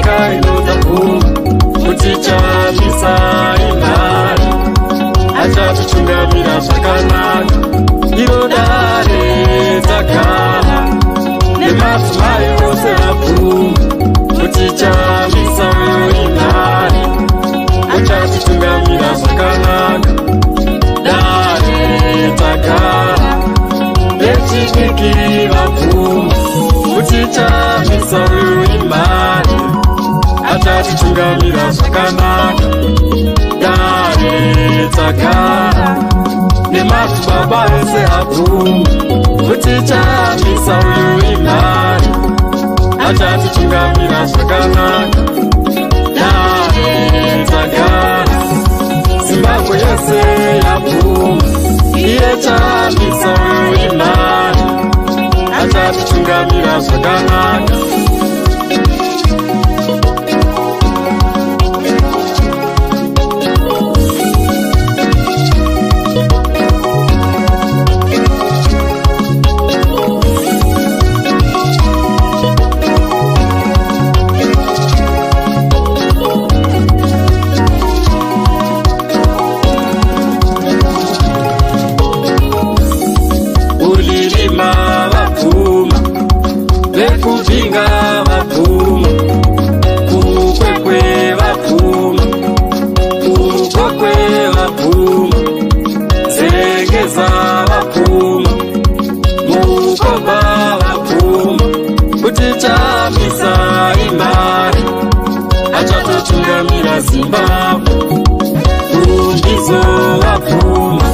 nyika inodzapo kuti Chamisa imari achatitungamira zvakanaka iro dare dzagara nemadzimai ose abvuma kuti Chamisa imari achatitungamira zvakanaka dare dzagara nechidiki vabvuma kuti Chamisa imari achatitungamira zvakanaka dare dzagara nemadzibaba ese abvuma kuti Chamisa imari achatitungamira zvakanaka dare dzagara Zimbabwe yese yabvuma iye Chamisa imari achatitungamira zvakanaka Kupinga vabvuma, kukwekwe vabvuma, kukokwe vabvuma, zengeza vabvuma, mukomba vabvuma, kuti Chamisa imari achatotungamira Zimbabwe, kumbizo vabvuma,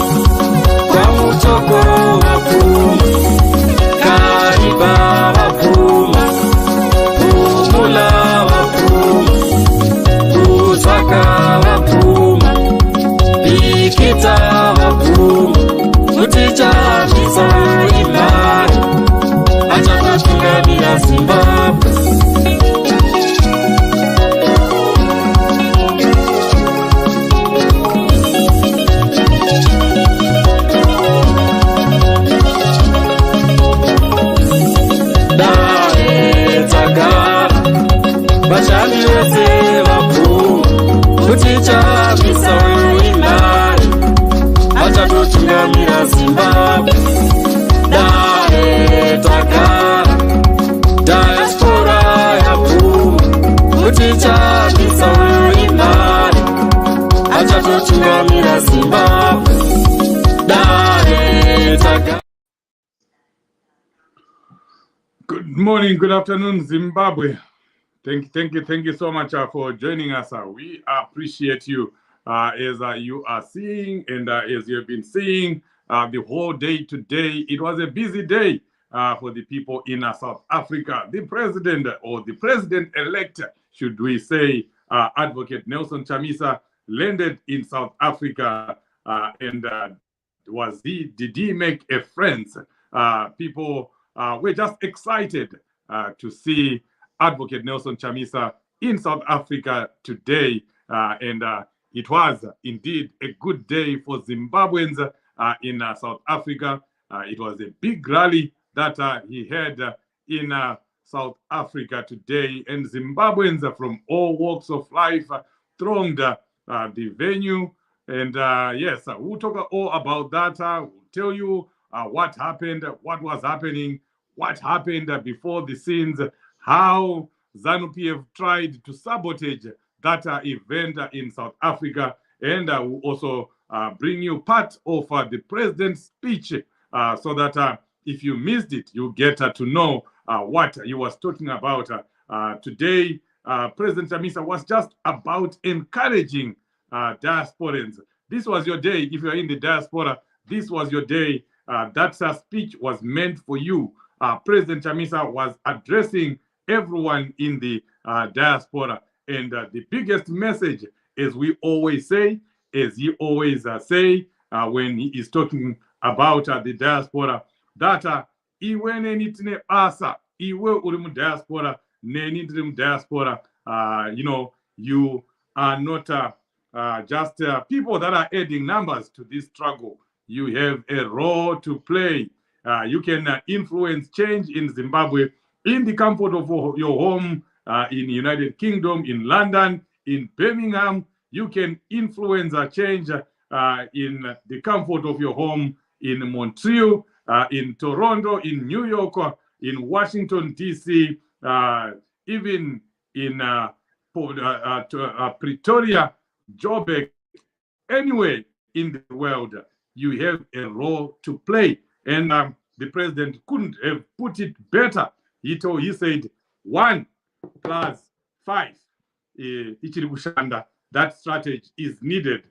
kwamutoko vabvuma, kariba vabvuma, kumula vabvuma, kusaka vabvuma, bikita vabvuma, kuti Chamisa imari achatotungamira Zimbabwe. Vashandi vese vabvuma kuti Chamisa imari achatotungamira Zimbabwe. Dare tagara, diaspora yabvuma kuti Chamisa imari achatotungamira Zimbabwe. Dare tagara. Good morning, good afternoon, Zimbabwe. Thank you so much for joining us. We appreciate you as you are seeing and as you have been seeing the whole day today. It was a busy day for the people in South Africa. The president or the president-elect, should we say, Advocate Nelson Chamisa, landed in South Africa and did he make a friend? People were just excited to see Advocate Nelson Chamisa in South Africa today, and it was indeed a good day for Zimbabweans in South Africa. It was a big rally that he had in South Africa today, and Zimbabweans from all walks of life thronged the venue. And yes, we'll talk all about that. We'll tell you what happened, what was happening, what happened before the scenes, how ZANU-PF tried to sabotage that event in South Africa, and we'll also bring you part of the president's speech so that if you missed it, you get to know what he was talking about. Today, President Chamisa was just about encouraging diasporans. This was your day. If you're in the diaspora, this was your day. That speech was meant for you. President Chamisa was addressing everyone in the diaspora, and the biggest message, as we always say, as he always say when he is talking about the diaspora, that iwe nenitine asa, iwe uri mu diaspora, nenitine mu diaspora, you are not just people that are adding numbers to this struggle. You have a role to play. You can influence change in Zimbabwe in the comfort of your home, in United Kingdom, in London, in Birmingham. You can influence a change in the comfort of your home in Montreal, in Toronto, in New York, in Washington, D.C., even in Pretoria, Joburg, anywhere in the world, you have a role to play. And the president couldn't have put it better. He said 1 + 5. That strategy is needed.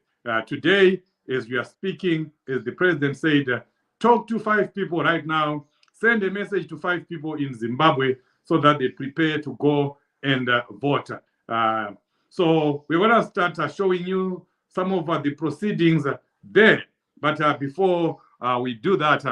Today, as we are speaking, as the president said, talk to 5 people right now, send a message to 5 people in Zimbabwe so that they prepare to go and vote. So we're going to start showing you some of the proceedings there. But before we do that,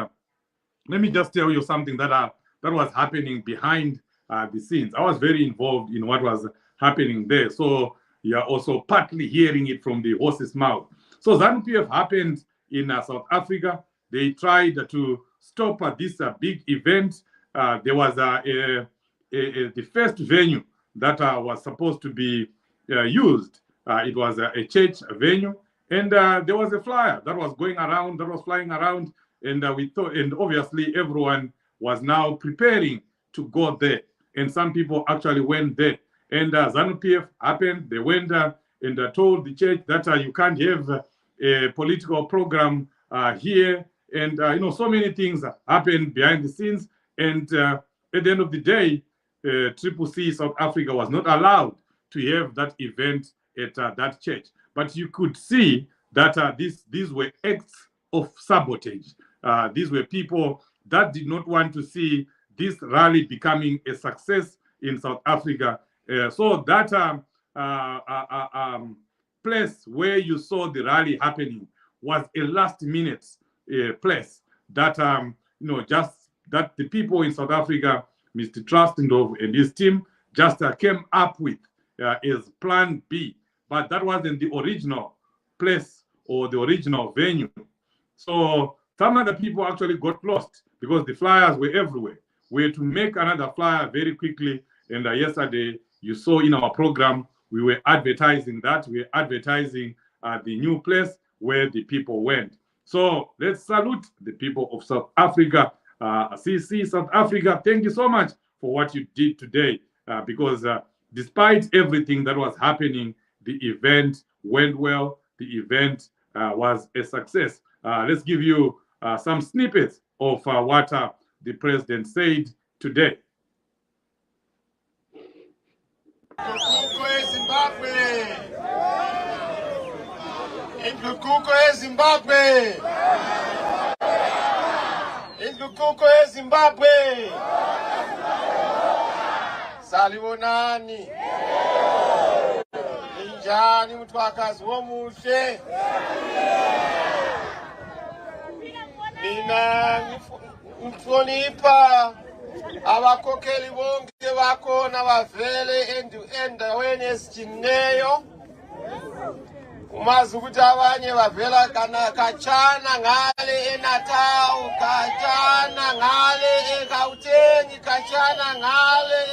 let me just tell you something that was happening behind the scenes. I was very involved in what was happening there. So you're also partly hearing it from the horse's mouth. So ZANU-PF happened in South Africa. They tried to stop this big event. There was the first venue that was supposed to be used. It was a church venue. And there was a flyer that was going around, that was flying around. And we thought, and obviously everyone was now preparing to go there. And some people actually went there. And ZANU-PF happened. They went and told the church that you can't have a political program here. And, so many things happened behind the scenes. And at the end of the day, CCC South Africa was not allowed to have that event at that church. But you could see that these were acts of sabotage. These were people that did not want to see this rally becoming a success in South Africa. So that place where you saw the rally happening was a last-minute place that just that the people in South Africa, Mr. Trustendorf and his team, just came up with as Plan B. But that wasn't the original place or the original venue. So some other people actually got lost because the flyers were everywhere. We had to make another flyer very quickly. And yesterday, you saw in our program, we were advertising that. We were advertising the new place where the people went. So let's salute the people of South Africa. CC South Africa, thank you so much for what you did today. Because despite everything that was happening, the event went well. The event was a success. Let's give you some snippets of what the president said today. Salibonani. Injani mtwakazi womuhle. Mina mhlonipha abakhokeli bonke bakhona bavele endaweni ezijingeyo. Umazi ukuthi abanye bavela kachana ngale eNatal, kachana ngale eGauteng, kachana ngale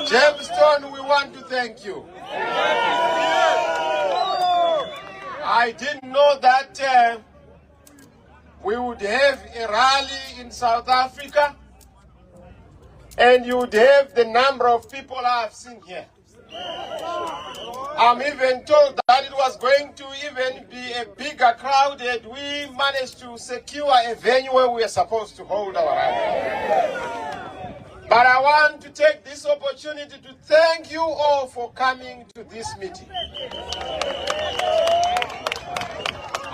Jamestown, we want to thank you. I didn't know that we would have a rally in South Africa and you would have the number of people I have seen here. I'm even told that it was going to even be a bigger crowd and we managed to secure a venue where we are supposed to hold our rally. But I want to take this opportunity to thank you all for coming to this meeting.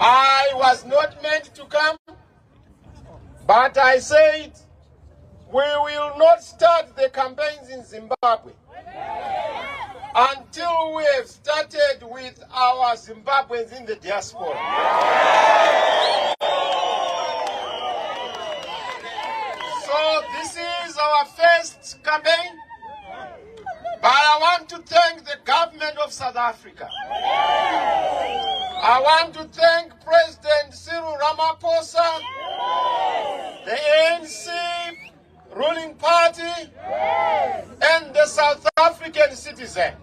I was not meant to come, but I said we will not start the campaigns in Zimbabwe until we have started with our Zimbabweans in the diaspora. So this is our first campaign, but I want to thank the government of South Africa. I want to thank President Cyril Ramaphosa, the ANC, represent.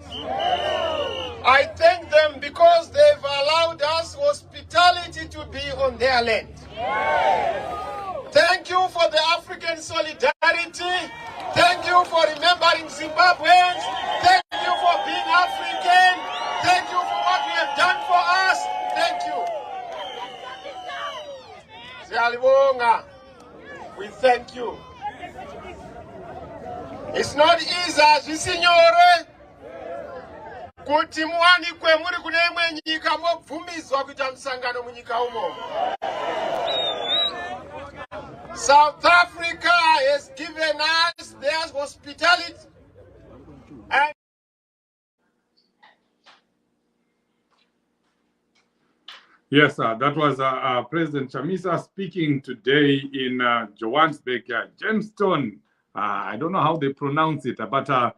I thank them because they've allowed us hospitality to be on their land. Thank you for the African solidarity. Thank you for remembering Zimbabweans. Thank you for being African. Thank you for what you have done for us. Thank you. Siyalibonga. We thank you. It's not easy, signore. Kuti muwanikwe muri kune imwe nyika mobvumizwa kuita msangano munyika umo. South Africa has given us their hospitality and yes, that was President Chamisa speaking today in Johannesburg, Jamestown. I don't know how they pronounce it, but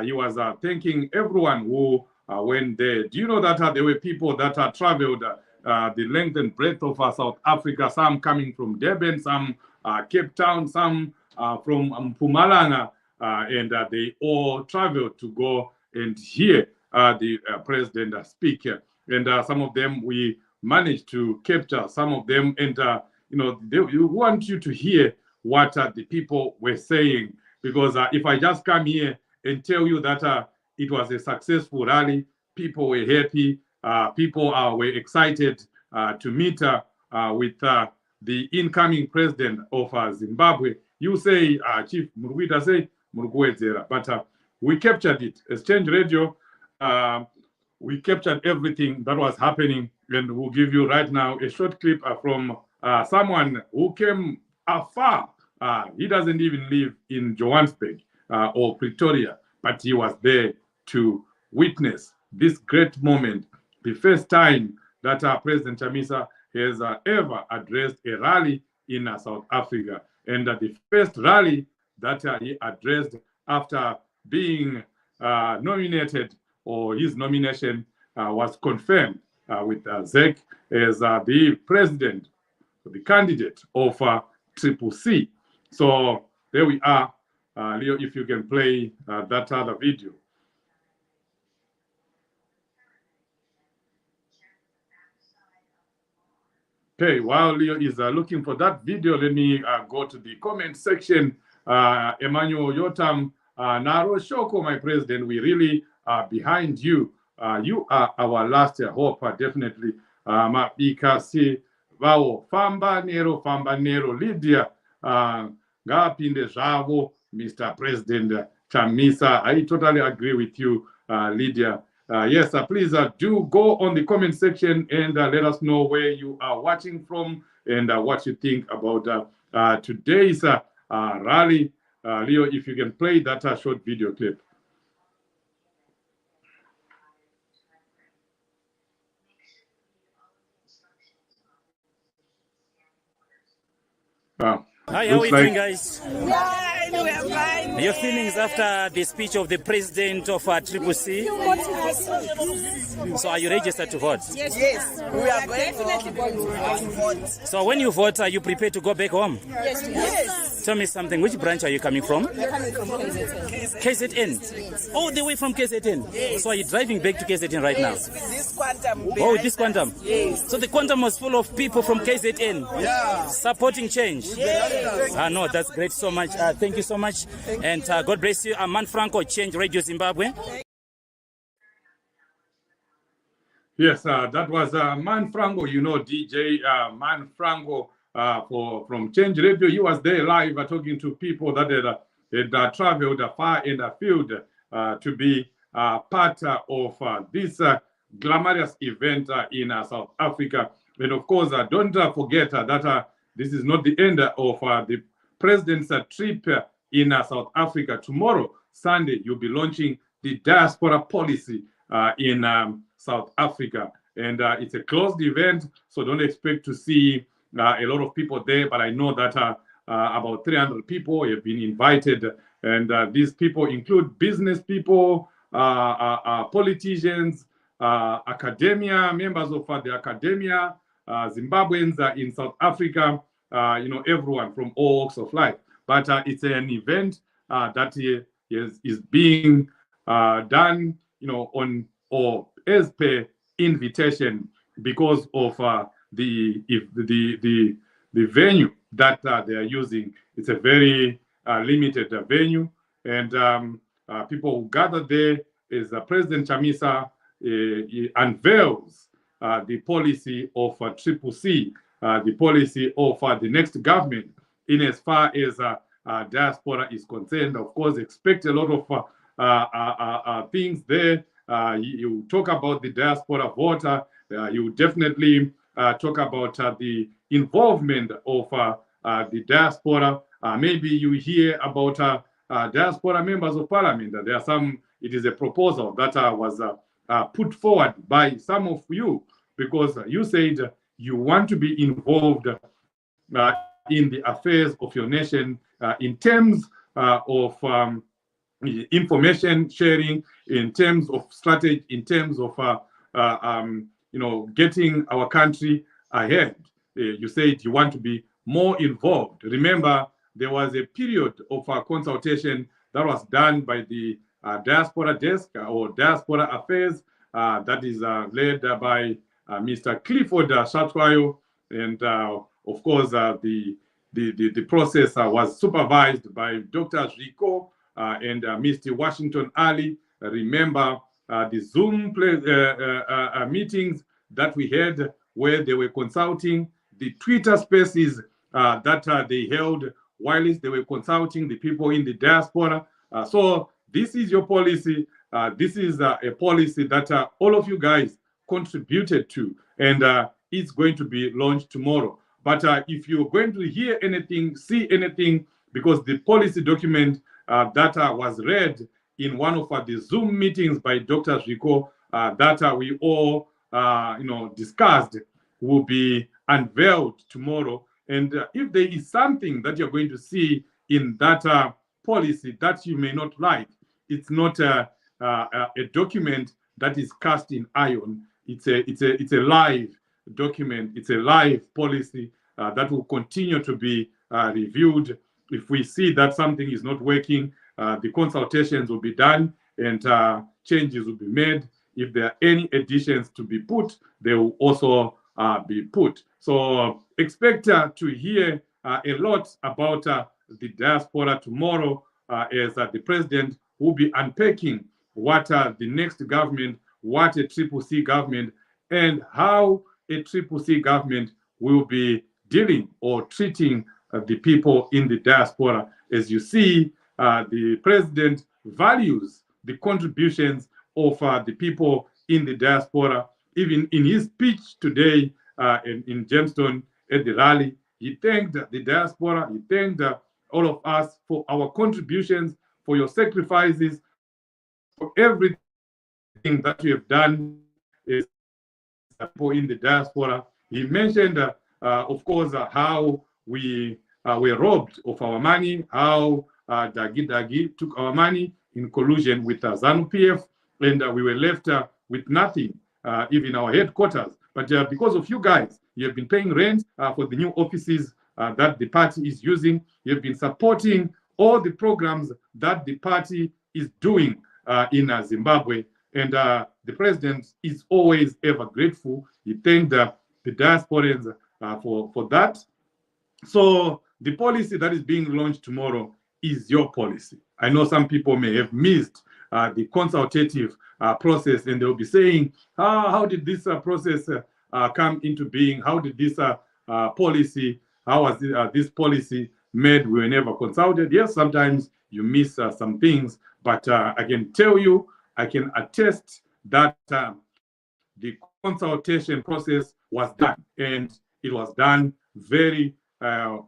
he was thanking everyone who went there. Do you know that there were people that traveled the length and breadth of South Africa, some coming from Durban, some Cape Town, some from Mpumalanga, and they all traveled to go and hear the president speak. And some of them we managed to capture, some of them, and they want you to hear what the people were saying, because if I just come here and tell you that it was a successful rally, people were happy, people were excited to meet with the incoming president of Zimbabwe. You say, Chief Murwita say, Murguezera, but we captured it. Exchange Radio, we captured everything that was happening, and we'll give you right now a short clip from someone who came afar. He doesn't even live in Johannesburg or Pretoria, but he was there to witness this great moment, the first time that President Chamisa has ever addressed a rally in South Africa, and the first rally that he addressed after being nominated, or his nomination was confirmed with ZEC as the president, the candidate of Triple C. So there we are. Leo, if you can play that other video. Okay, while Leo is looking for that video, let me go to the comment section. Emmanuel Yotam, Naro Shoko, my president, we really are behind you. You are our last hope, definitely. Mabika si vao famba nero Lydia ngapinde zvavo, Mr. President Chamisa. I totally agree with you, Lydia. Yes, please do go on the comment section and let us know where you are watching from and what you think about today's rally. Leo, if you can play that short video clip. Hi, how are you doing, guys? Your feelings after the speech of the president of Triple C? So are you registered to vote? Yes. We are definitely going to vote. So when you vote, are you prepared to go back home? Yes. Tell me something. Which branch are you coming from? We are coming from KZN. KZN? All the way from KZN? Yes. So are you driving back to KZN right now? With this quantum. Oh, this quantum? Yes. So the quantum was full of people from KZN supporting change? Yes. No, that's great so much. Thank you so much. And God bless you. Man Franco, Change Radio Zimbabwe. Yes, that was Man Franco, you know, DJ Man Franco from Change Radio. He was there live talking to people that had traveled far and afield to be part of this glamorous event in South Africa. And of course, don't forget that this is not the end of the president's trip in South Africa. Tomorrow, Sunday, you'll be launching the Diaspora Policy in South Africa. And it's a closed event, so don't expect to see a lot of people there. But I know that about 300 people have been invited. And these people include business people, politicians, academia, members of the academia, Zimbabweans in South Africa, everyone from all walks of life. But it's an event that is being done, on or as per invitation because of the venue that they are using. It's a very limited venue, and people who gather there is President Chamisa he unveils the policy of Triple C, the policy of the next government in as far as diaspora is concerned. Of course, expect a lot of things there. You talk about the diaspora voter. You definitely talk about the involvement of the diaspora. Maybe you hear about diaspora members of parliament. There are some. It is a proposal that was put forward by some of you because you said you want to be involved in the affairs of your nation in terms of information sharing, in terms of strategy, in terms of getting our country ahead. You said you want to be more involved. Remember, there was a period of consultation that was done by the diaspora desk or diaspora affairs that is led by Mr. Clifford Shatwayo, and of course the process was supervised by Dr. Rico and Mr. Washington Ali. Remember the Zoom meetings that we had where they were consulting, the Twitter spaces that they held whilst they were consulting the people in the diaspora. So this is your policy. This is a policy that all of you guys contributed to, and it's going to be launched tomorrow. But if you're going to hear anything, see anything, because the policy document that was read in one of the Zoom meetings by Dr. Rico that we all discussed will be unveiled tomorrow. And if there is something that you're going to see in that policy that you may not like, it's not a document that is cast in iron. It's a live document. It's a live policy that will continue to be reviewed. If we see that something is not working, the consultations will be done and changes will be made. If there are any additions to be put, they will also be put. So expect to hear a lot about the diaspora tomorrow as the president will be unpacking what the next government, what a Triple C government, and how a Triple C government will be dealing or treating the people in the diaspora. As you see, the president values the contributions of the people in the diaspora. Even in his speech today in Jamestown at the rally, he thanked the diaspora, he thanked all of us for our contributions, for your sacrifices, for everything that you have done is for in the diaspora. He mentioned, of course, how we were robbed of our money, how Dagi took our money in collusion with ZANU-PF, and we were left with nothing, even our headquarters. But because of you guys, you have been paying rent for the new offices that the party is using. You have been supporting all the programs that the party is doing in Zimbabwe. And the president is always ever grateful. He thanked the diasporans for that. So the policy that is being launched tomorrow is your policy. I know some people may have missed the consultative process, and they'll be saying, how did this process come into being? How did this policy, how was this policy made? We were never consulted. Yes, sometimes you miss some things, but I can tell you, I can attest that the consultation process was done, and it was done very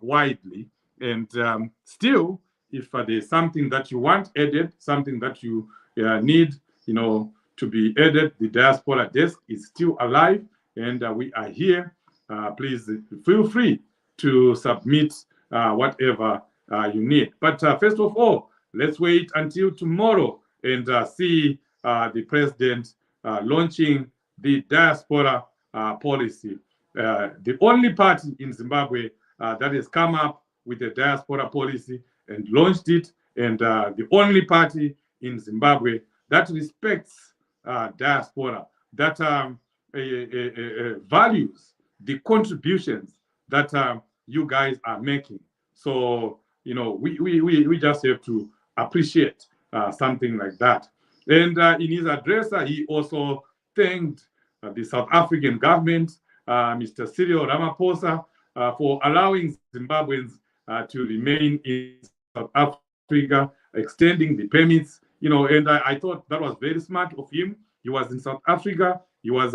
widely. And still, if there's something that you want added, something that you need, to be added, the diaspora desk is still alive, and we are here. Please feel free to submit whatever you need. But first of all, let's wait until tomorrow and see the president launching the diaspora policy. The only party in Zimbabwe that has come up with a diaspora policy and launched it, and the only party in Zimbabwe that respects diaspora, that values the contributions that you guys are making. So, we just have to appreciate something like that. And in his address, he also thanked the South African government, Mr. Cyril Ramaphosa, for allowing Zimbabweans to remain in South Africa, extending the permits, and I thought that was very smart of him. He was in South Africa. He was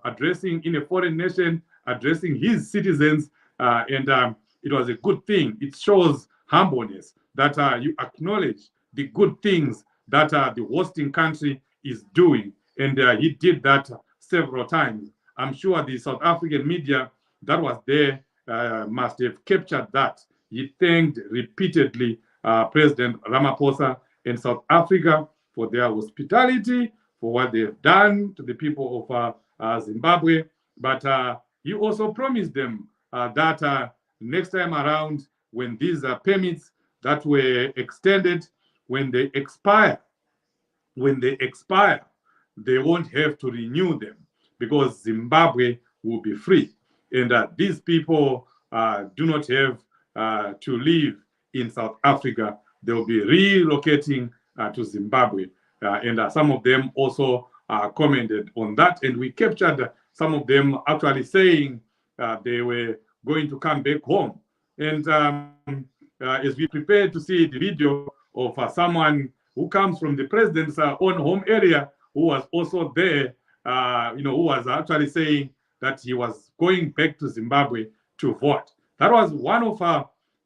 addressing in a foreign nation, addressing his citizens, and it was a good thing. It shows humbleness that you acknowledge the good things that the hosting country is doing. And he did that several times. I'm sure the South African media that was there must have captured that. He thanked repeatedly President Ramaphosa in South Africa for their hospitality, for what they've done to the people of Zimbabwe. But he also promised them that next time around, when these permits that were extended, when they expire, they won't have to renew them because Zimbabwe will be free. And these people do not have to live in South Africa. They'll be relocating to Zimbabwe. And some of them also commented on that. And we captured some of them actually saying they were going to come back home. And as we prepare to see the video of someone who comes from the president's own home area, who was also there, who was actually saying that he was going back to Zimbabwe to vote. That was one of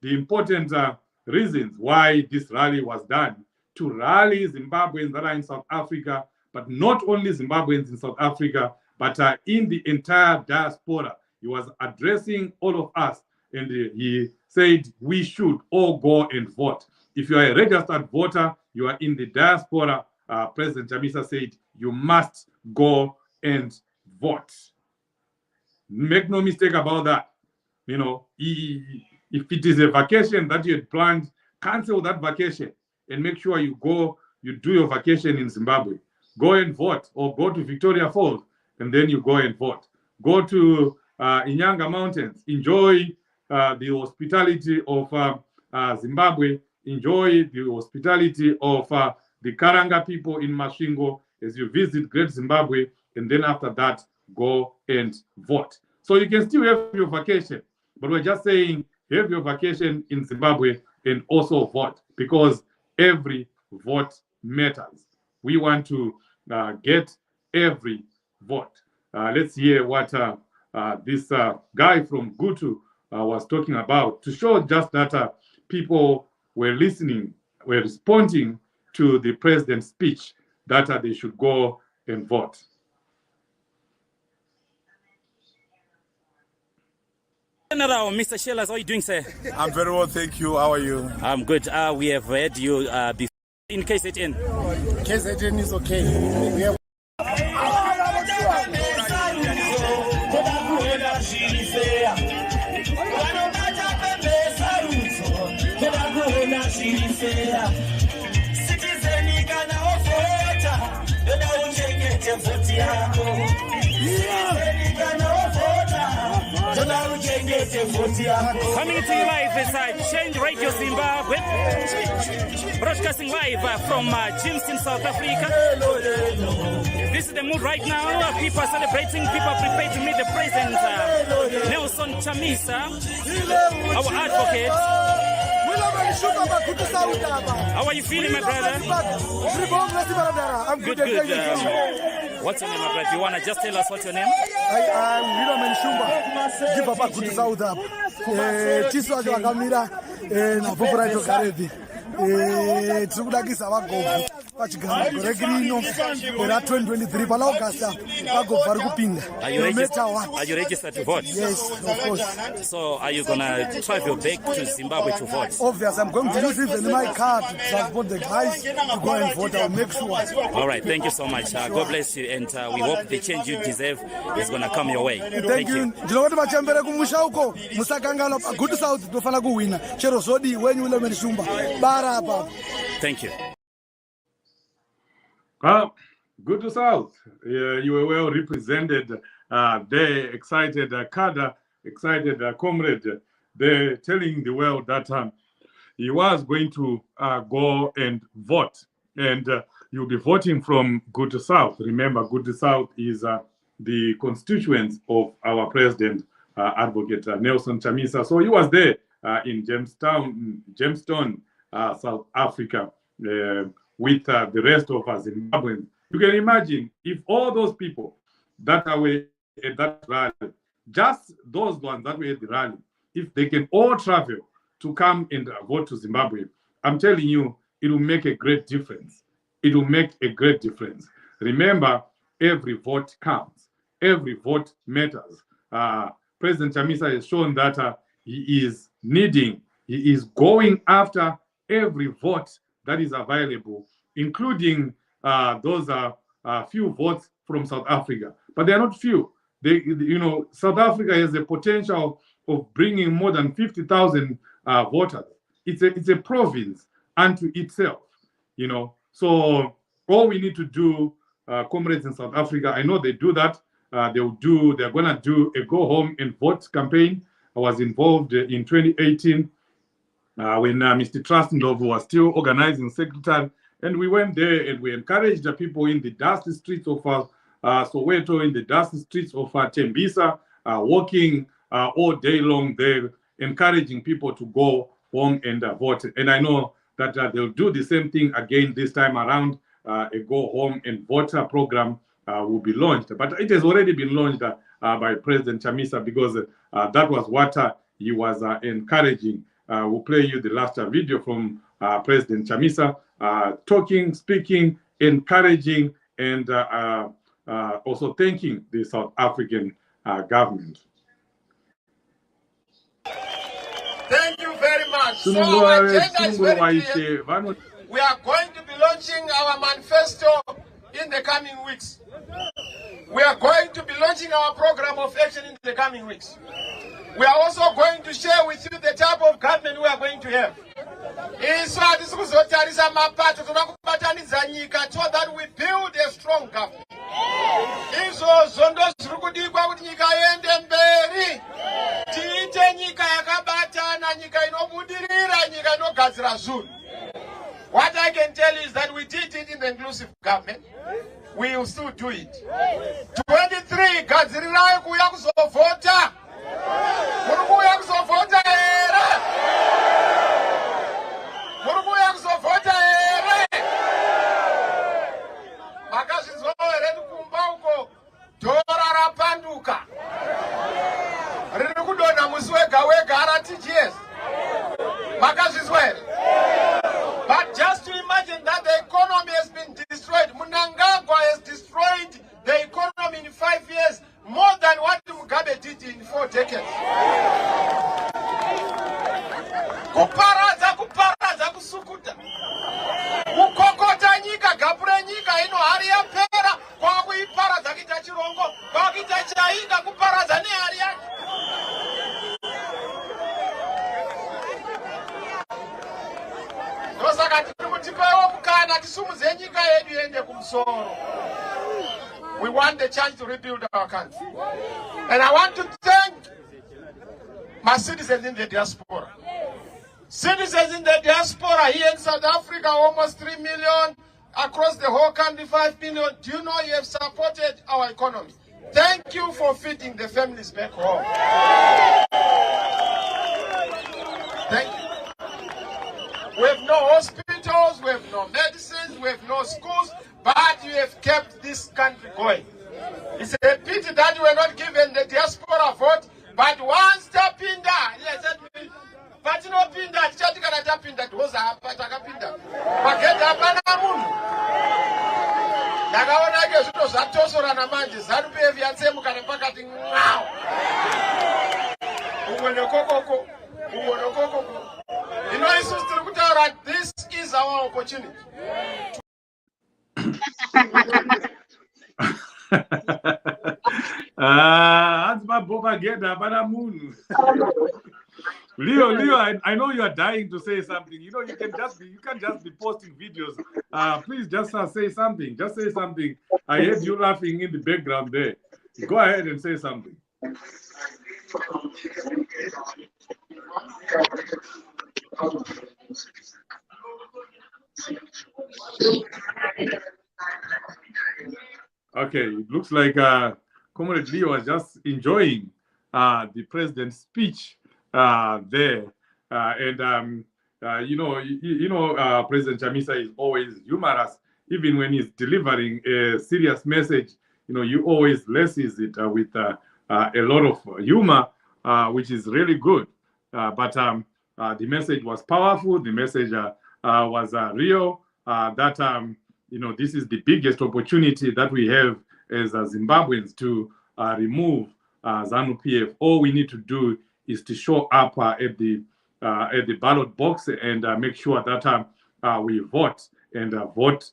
the important reasons why this rally was done, to rally Zimbabweans that are in South Africa, but not only Zimbabweans in South Africa, but in the entire diaspora. He was addressing all of us, and he said we should all go and vote. If you are a registered voter, you are in the diaspora, President Chamisa said you must go and vote. Make no mistake about that. If it is a vacation that you had planned, cancel that vacation and make sure you go, you do your vacation in Zimbabwe. Go and vote, or go to Victoria Falls, and then you go and vote. Go to Inyanga Mountains, enjoy the hospitality of Zimbabwe, enjoy the hospitality of the Karanga people in Masvingo as you visit Great Zimbabwe, and then after that, go and vote. So you can still have your vacation, but we're just saying have your vacation in Zimbabwe and also vote, because every vote matters. We want to get every vote. Let's hear what this guy from Gutu was talking about, to show just that people were listening, were responding to the president's speech, that they should go and vote. General, Mr. Shellas, how are you doing, sir? I'm very well, thank you. How are you? I'm good. We have heard you before in KZN. KZN is okay. We have coming to you live is Change Radio Zimbabwe, broadcasting live from Chamisa in South Africa. This is the mood right now. People are celebrating, people are prepared to meet the president, Nelson Chamisa, our advocate. How are you feeling, my brother? I'm good. What's your name, my brother? You want to just tell us what's your name? I'm William Shumba. Give up a good South up. Tiswa Kamira and Aporaito Karebi. Tsukudakisa vagogo pachigara gore grino era 2023 pala Augusta vagogo vari kupinda. Are you registered to vote? Yes, of course. So are you gonna travel back to Zimbabwe to vote? Obviously, I'm going to use even my car to transport the guys to go and vote. I'll make sure. All right, thank you so much. God bless you, and we hope the change you deserve is gonna come your way. Thank you. Ndinoti vachembere kumusha uko musakangana pa Good South tofana kuwina chero zodi wenyu William Shumba bara apa. Thank you. Well, good to South. You were well represented there. Excited cadre, excited comrade. They're telling the world that he was going to go and vote. And you'll be voting from Good to South. Remember, Good to South is the constituents of our president, Advocate Nelson Chamisa. So he was there in Jamestown, South Africa, with the rest of us Zimbabweans. You can imagine if all those people that were at that rally, just those ones that were at the rally, if they can all travel to come and vote to Zimbabwe, I'm telling you, it will make a great difference. It will make a great difference. Remember, every vote counts. Every vote matters. President Chamisa has shown that he is going after every vote that is available, including those few votes from South Africa. But they are not few. South Africa has the potential of bringing more than 50,000 voters. It's a province unto itself, So all we need to do, comrades in South Africa, I know they do that. They're going to do a go home and vote campaign. I was involved in 2018 when Mr. Trustendov was still organizing secretary, and we went there and we encouraged the people in the dusty streets of Soweto, in the dusty streets of Chamisa, walking all day long there, encouraging people to go home and vote. And I know that they'll do the same thing again this time around. A go home and vote program will be launched, but it has already been launched by President Chamisa because that was what he was encouraging. We'll play you the last video from President Chamisa talking, speaking, encouraging, and also thanking the South African government. Thank you very much. So our agenda is very clear. We are going to be launching our manifesto in the coming weeks. We are going to be launching our program of action in the coming weeks. We are also going to share with you the type of government we are going to have. So that we build a strong government. What I can tell you is that we did it in the inclusive government. We will still do it. 23 Gazirai kuyakuzovota. Murukuya kuzovota era. Murukuya kuzovota era. Makazvinzwa here kumba uko dora rapanduka. Riri kudonha musi wega wega RTGS. Makazvinzwa here. But just to imagine that the economy has been destroyed. Mnangagwa has destroyed the economy in 5 years, more than what Mugabe did in 4 decades. Kuparaza kusukuta. Kukokota nyika, gapure nyika, ino hari ya pera, kwa kuiparaza kita chirongo, kwa kita chainga kuparaza ne hari ya. We want the chance to rebuild our country. And I want to thank my citizens in the diaspora. Citizens in the diaspora here in South Africa, almost 3 million, across the whole country, 5 million. Do you know you have supported our economy? Thank you for feeding the families back home. Thank you. We have no hospitals, we have no medicines, we have no schools, but you have kept this country going. It's a pity that we were not given the diaspora vote, but once tapinda, yes, but no pinda, chatika na tapinda, doza hapa takapinda. Magenda hapana mundu. Nakaona ke zvito zvatosora na manje, zarupe vyantsemu kana pakati ngao. Uwone kokoko, uwone kokoko. You know, it's just that this is our opportunity. Leo, I know you are dying to say something. You know, you can't just be posting videos. Please just say something. Just say something. I heard you laughing in the background there. Go ahead and say something. Okay, it looks like Comrade Leo was just enjoying the president's speech there, and President Chamisa is always humorous, even when he's delivering a serious message. You know, you always laces it with a lot of humor, which is really good. But the message was powerful. The message was real. That this is the biggest opportunity that we have as Zimbabweans to remove ZANU-PF. All we need to do is to show up at the ballot box and make sure that we vote and vote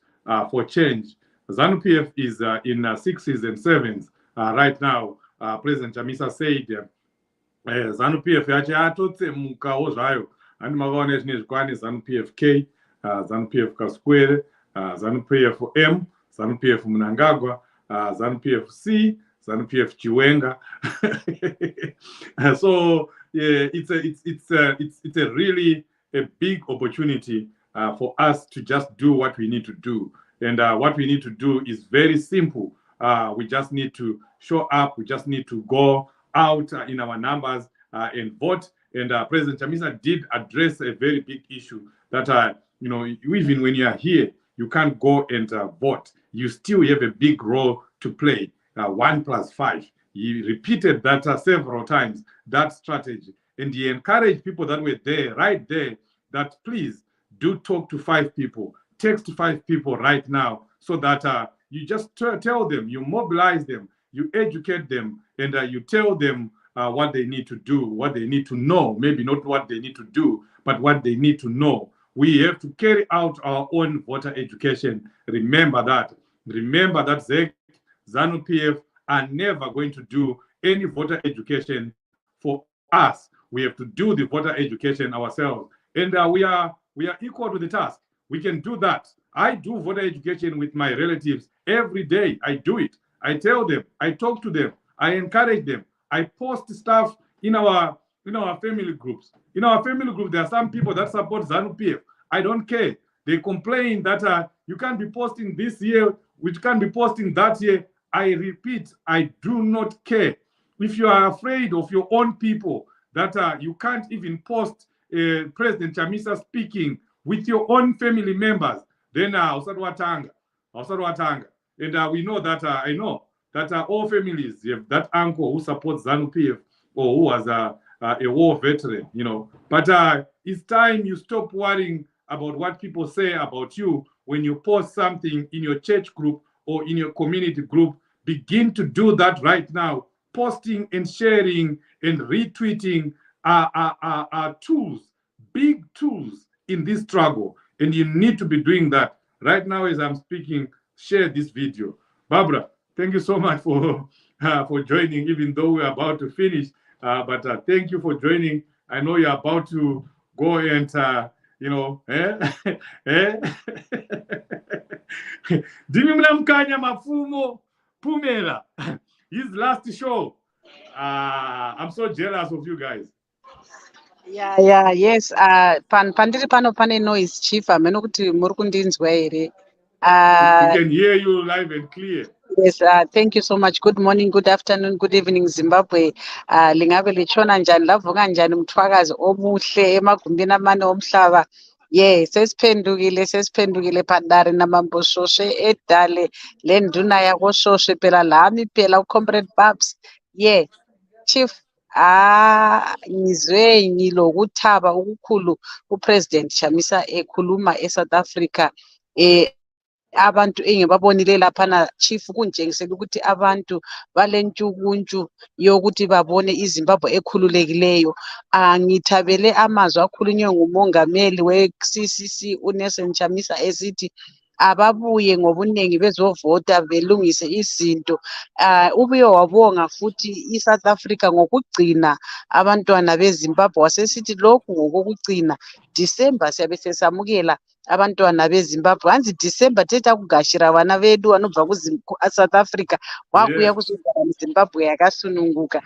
for change. ZANU-PF is in 6s and 7s right now. President Chamisa said ZANU-PF yacho yatotsemukawo zvayo handi makaona zvine zvikwane ZANU-PF K, ZANU-PF Kaswere, ZANU-PF M, ZANU-PF Mnangagwa, ZANU-PF C, ZANU-PF Chiwenga. So yeah, it's a really a big opportunity for us to just do what we need to do. And what we need to do is very simple. We just need to show up. We just need to go out in our numbers and vote. And President Chamisa did address a very big issue that, even when you are here, you can't go and vote. You still have a big role to play, 1+5. He repeated that several times, that strategy. And he encouraged people that were there, right there, that please do talk to 5 people. Text 5 people right now so that you just tell them, you mobilize them, you educate them, and you tell them what they need to do, what they need to know. Maybe not what they need to do, but what they need to know. We have to carry out our own voter education. Remember that. Remember that ZEC, ZANU-PF are never going to do any voter education for us. We have to do the voter education ourselves. And we are equal to the task. We can do that. I do voter education with my relatives every day. I do it. I tell them, I talk to them, I encourage them. I post stuff in our family groups. In our family group, there are some people that support ZANU-PF. I don't care. They complain that you can't be posting this year, which can't be posting that year. I repeat, I do not care. If you are afraid of your own people, that you can't even post President Chamisa speaking with your own family members, then Osarwatanga. And we know that, I know that all families have that uncle who supports ZANU-PF or who was a war veteran, But it's time you stop worrying about what people say about you when you post something in your church group or in your community group. Begin to do that right now. Posting and sharing and retweeting are tools, big tools in this struggle. And you need to be doing that. Right now, as I'm speaking, share this video. Barbara, thank you so much for joining, even though we're about to finish. But thank you for joining. I know you're about to go and, Dimimla Mkanya Mafumo Pumela, his last show. I'm so jealous of you guys. Yes. Pandiri pano pane noise chief ameno kuti muri kundinzwa here. We can hear you live and clear. Yes, thank you so much. Good morning, good afternoon, good evening, Zimbabwe. Lingabe lichona njani, lavuka njani mthwakazi omuhle emagumbini amane omhlaba. Sesiphendukile padare namamboshoshe edale lenduna yakoshoshe phela lami phela uComrade Babs. Chief, ngizwe ngilokuthaba ukukhulu uPresident Chamisa ekhuluma eSouth Africa. Abantu engibabonile laphana chief kunjengisela ukuthi abantu balentshukuntshu yokuthi babone iZimbabwe ekhululekileyo. Ngithabele amazwi akhulunywe ngumongameli we-CCC uNelson Chamisa esithi ababuye ngobunengi bezovota belungise izinto. Ubuye wabonga futhi i-South Africa ngokugcina abantwana beZimbabwe, wasesithi lokhu ngokokugcina December siyabe sesamukela abantwana beZimbabwe. Hanzi December thetha kugashira vana vedu vanobva South Africa wakuya kuzogara muZimbabwe yakasununguka.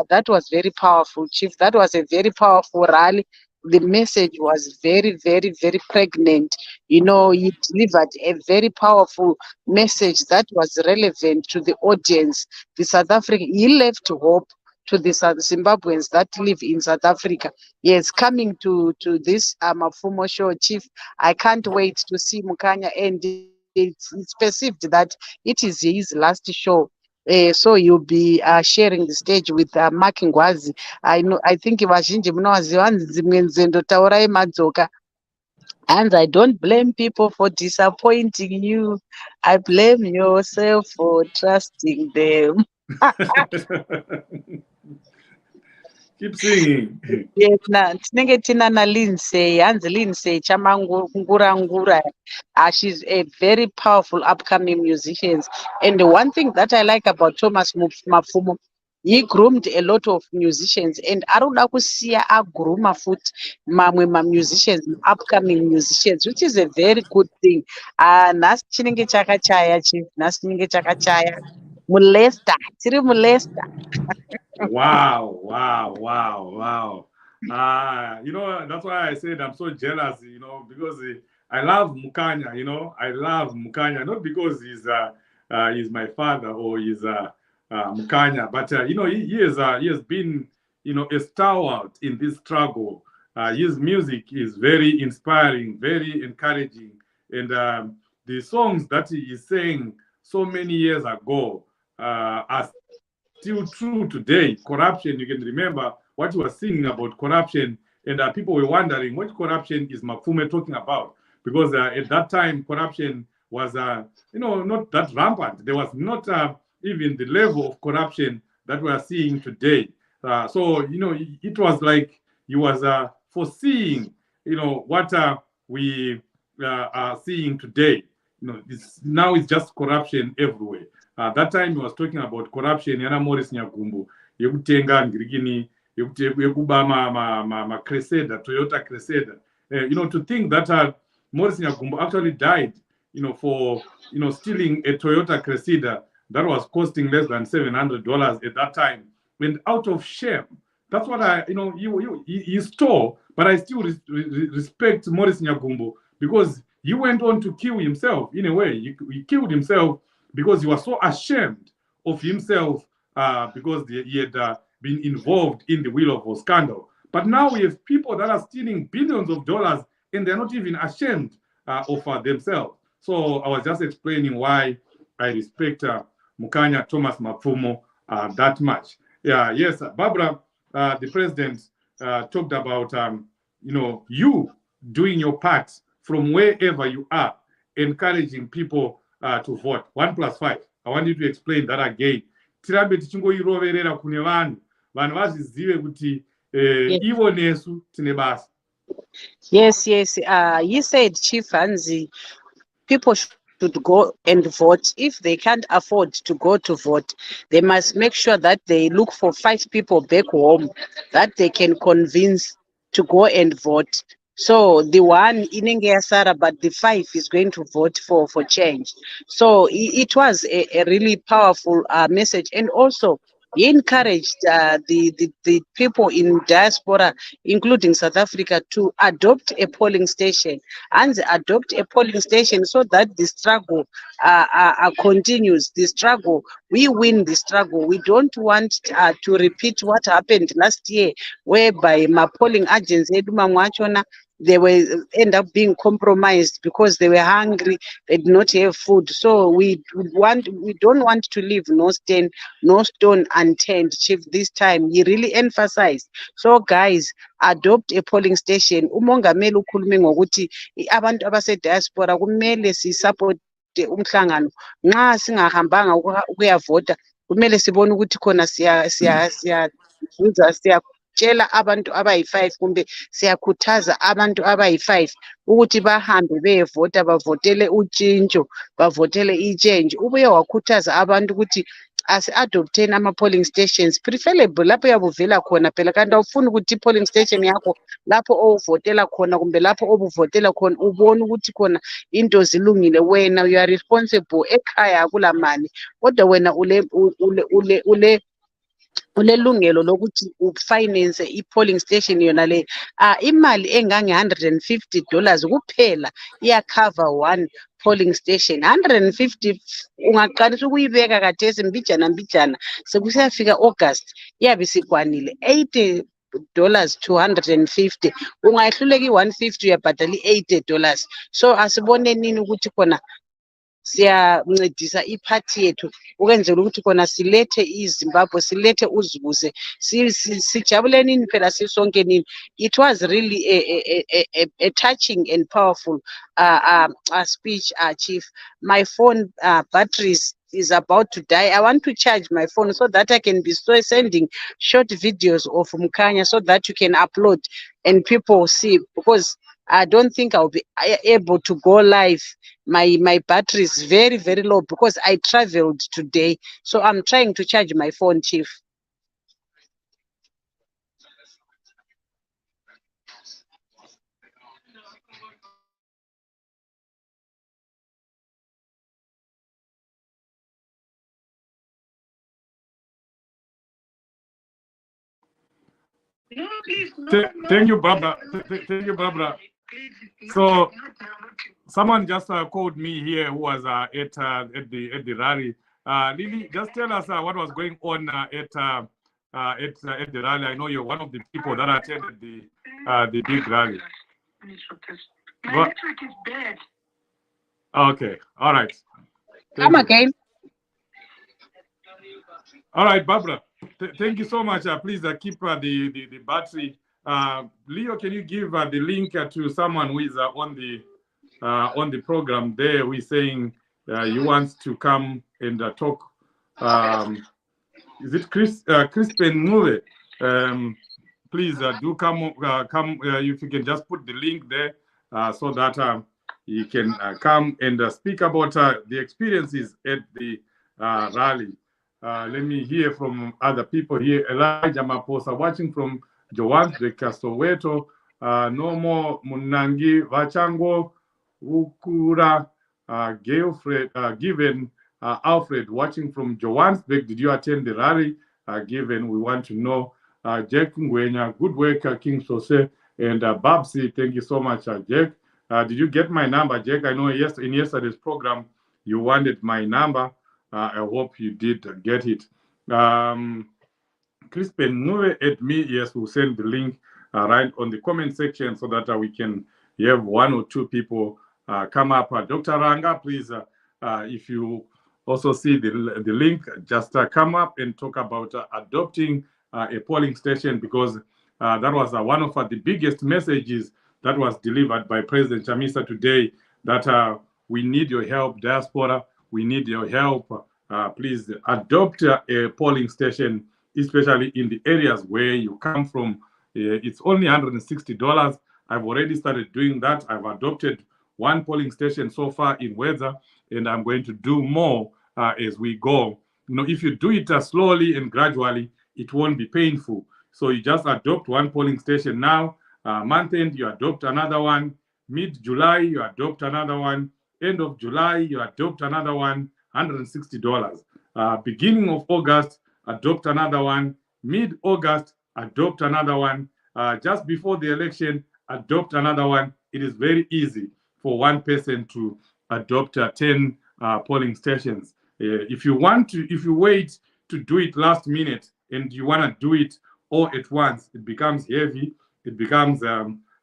That was very powerful, Chief. That was a very powerful rally. The message was very, very, very pregnant. You know, he delivered a very powerful message that was relevant to the audience. The South African, he left hope to the Zimbabweans that live in South Africa. Yes, coming to this Mafumo show, Chief, I can't wait to see Mukanya, and it's perceived that it is his last show. So you'll be sharing the stage with Mark Ngwazi. I think vazhinji munowaziva dzimwe nzendo taurai madzoka. And I don't blame people for disappointing you. I blame yourself for trusting them. Keep singing. Yes, tinenge tina na Lindsay, hanzi Lindsay Chamangura. She's a very powerful upcoming musician. And the one thing that I like about Thomas Mafumo, he groomed a lot of musicians, and aruda kusiya agruma futhi mamwe musicians, upcoming musicians, which is a very good thing. Nasi chinenge chakachaya, Chief, nasi chinenge chakachaya. Molesta, tiri molesta. Wow. You know, that's why I said I'm so jealous, you know, because I love Mukanya, you know. I love Mukanya, not because he's my father or he's Mukanya, but, you know, he has been, you know, a stalwart in this struggle. His music is very inspiring, very encouraging. And the songs that he sang so many years ago are still true today. Corruption, you can remember what he was singing about corruption, and people were wondering what corruption is Mafume talking about, because at that time corruption was you know, not that rampant. There was not even the level of corruption that we are seeing today. So you know, it was like he was foreseeing, you know, what we are seeing today. You know, now it's just corruption everywhere. That time he was talking about corruption. Yana Morris Nyagumbu, yekutenga ngirikini, yekuba ma Crusader, Toyota Crusader. You know, to think that Morris Nyagumbu actually died, you know, for, you know, stealing a Toyota Crusader that was costing less than $700 at that time, and out of shame. That's what I, you know, he stole, but I still respect Morris Nyagumbu, because he went on to kill himself in a way. He killed himself because he was so ashamed of himself, because he had been involved in the Willow scandal. But now we have people that are stealing billions of dollars, and they're not even ashamed of themselves. So I was just explaining why I respect Mukanya Thomas Mafumo that much. Yeah, yes, Barbara, the president talked about, you know, you doing your part from wherever you are, encouraging people to vote. 1+5. I want you to explain that again. Tirambe tichingoiroverera kune vanhu vazizive kuti ivo nesu tine basa. Yes. He said, Chief Hanzi, people should go and vote. If they can't afford to go to vote, they must make sure that they look for 5 people back home that they can convince to go and vote. So the one in Sarah, but the 5 is going to vote for change. So it was a really powerful message. And also he encouraged the people in diaspora, including South Africa, to adopt a polling station and adopt a polling station so that the struggle continues. The struggle, we win the struggle. We don't want to repeat what happened last year, whereby my polling agents, they will end up being compromised because they were hungry, they did not have food. So we don't want to leave no stone unturned. Chief, this time he really emphasized. So guys, adopt a polling station. Umongameli ukhulume ngokuthi abantu abase diaspora kumele si support umhlangano. Nxa singahambanga ukuyavota, kumele sibone ukuthi khona siya siyatshela abantu abayi-5 kumbe siyakhuthaza abantu abayi-5 ukuthi bahambe beyevota bavotele utshintsho bavotele i-change. Ubuye wakhuthaza abantu ukuthi asi-adopteni ama-polling stations preferable lapho uyabe uvela khona phela, kanti awufuni ukuthi i-polling station yakho lapho owuvotela khona kumbe lapho obuvotela khona ubone ukuthi khona into zilungile. Wena you are responsible, ekhaya akulamali kodwa wena ulelungelo lokuthi ufinance i-polling station yona le. Imali engange-$150 kuphela iyakhava one polling station. 150 ungaqalisa ukuyibeka kathesi mbijana sekusiyafika August iyabe sikwanile. $80 to 150 ungayehluleka i-150 uyabhadala i-$80. So asibone nini ukuthi khona siyancedisa iphathi yethu ukwenzela ukuthi khona silethe iZimbabwe, silethe uzibuse, sijabule nini phela sisonke nini. It was really a touching and powerful speech, Chief. My phone batteries is about to die. I want to charge my phone so that I can be sending short videos of Mkhanya so that you can upload and people see, because I don't think I'll be able to go live. My battery is very, very low because I traveled today. So I'm trying to charge my phone, Chief. Thank you, Barbara. Thank you, Barbara. So someone just called me here who was at the rally. Lily, just tell us what was going on at the rally. I know you're one of the people that attended the big rally. My network is bad. Okay, all right. Come again. All right, Barbara. Thank you so much. Please keep the battery. Leo, can you give the link to someone who is on the program there? We're saying he wants to come and talk. Is it Crispin Mule? Please do come. If you can just put the link there so that you can come and speak about the experiences at the rally. Let me hear from other people here. Elijah Maposa watching from Johannesburg, Soweto. Nomo Munangi Vachango Ukura Given Alfred watching from Johannesburg. Did you attend the rally? Given, we want to know. Jack Ngwenya, good work, King Sose, and Babsi. Thank you so much, Jack. Did you get my number, Jack? I know in yesterday's program you wanted my number. I hope you did get it. Crispin Mue at me, yes, we'll send the link right on the comment section so that we can have one or two people come up. Dr. Ranga, please, if you also see the link, just come up and talk about adopting a polling station, because that was one of the biggest messages that was delivered by President Chamisa today, that we need your help, diaspora. We need your help. Please adopt a polling station, especially in the areas where you come from. It's only $160. I've already started doing that. I've adopted one polling station so far in Weza, and I'm going to do more as we go. You know, if you do it slowly and gradually, it won't be painful. So you just adopt one polling station now. Month end, you adopt another one. Mid-July, you adopt another one. End of July, you adopt another one, $160. Beginning of August, adopt another one. Mid-August, adopt another one. Just before the election, adopt another one. It is very easy for one person to adopt 10 polling stations. If you wait to do it last minute and you want to do it all at once, it becomes heavy, it becomes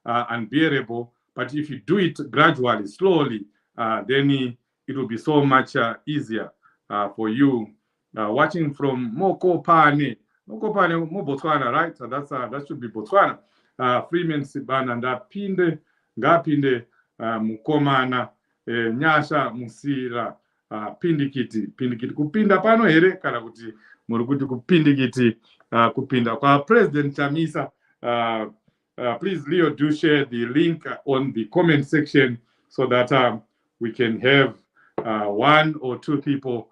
unbearable. But if you do it gradually, slowly, then it will be so much easier for you. Watching from Mokopane, Botswana, right? So that should be Botswana. Freeman Sibana ndapinde ngapinde mukomana nyasha musira pindikiti kupinda pano here kana kuti muri kuti kupindikiti kupinda kwa President Chamisa. Please, Leo, do share the link on the comment section so that we can have one or two people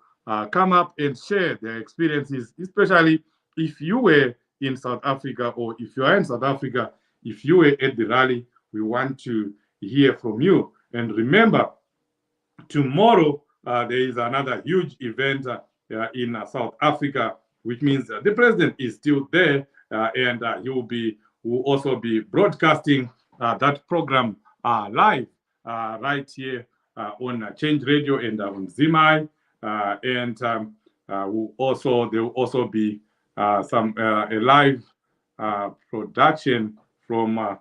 come up and share their experiences, especially if you were in South Africa, or if you are in South Africa, if you were at the rally, we want to hear from you. And remember, tomorrow there is another huge event in South Africa, which means the president is still there, and he will also be broadcasting that program live right here on Change Radio and on Zimai, and there will also be a live production from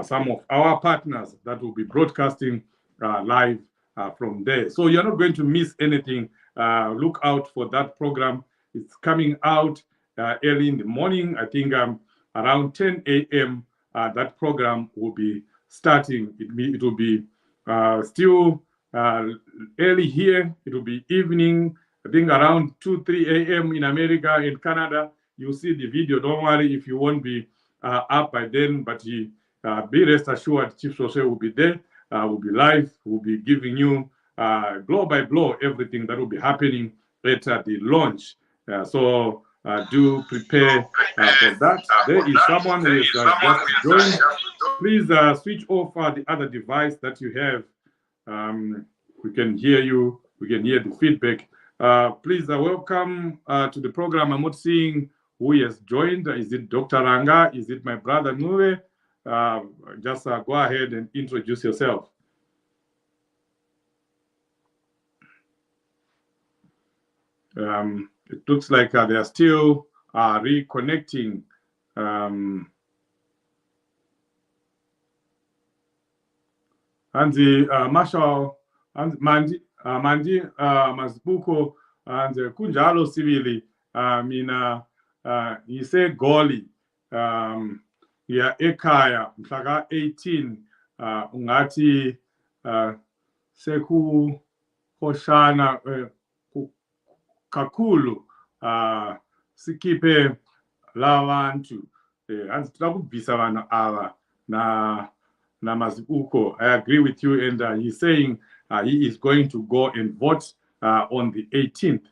some of our partners that will be broadcasting live from there. So you're not going to miss anything. Look out for that program. It's coming out early in the morning. I think around 10 a.m. That program will be starting. It will be still early here. It will be evening. I think around 2-3 a.m. in America and Canada. You'll see the video. Don't worry if you won't be up by then, but be rest assured, Chief Sose will be there. Will be live. Will be giving you blow by blow everything that will be happening at the launch. So do prepare for that. There is someone who has just joined. Please switch off the other device that you have. We can hear you. We can hear the feedback. Please welcome to the program. I'm not seeing who has joined. Is it Dr. Ranga? Is it my brother Nure? Just go ahead and introduce yourself. It looks like they are still reconnecting. Anzi Marshall Mandi Mazbuko and Kunjalo Civili mina yise Goli ya ekaya mhlaka 18 ungathi seku hoshana kakhulu sikipe lawantu anzi tlakubvisa vanhu ava na Mazibuko. I agree with you, and he's saying he is going to go and vote on the 18th.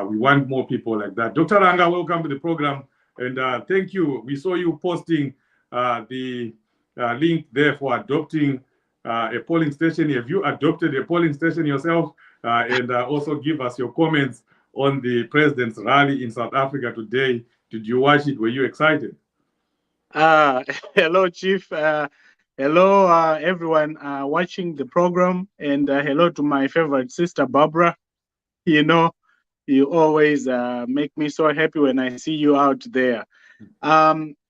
We want more people like that. Dr. Ranga, welcome to the program, and thank you. We saw you posting the link there for adopting a polling station. Have you adopted a polling station yourself? And also give us your comments on the president's rally in South Africa today. Did you watch it? Were you excited? Hello, Chief. Hello, everyone watching the program, and hello to my favorite sister, Barbara. You know, you always make me so happy when I see you out there.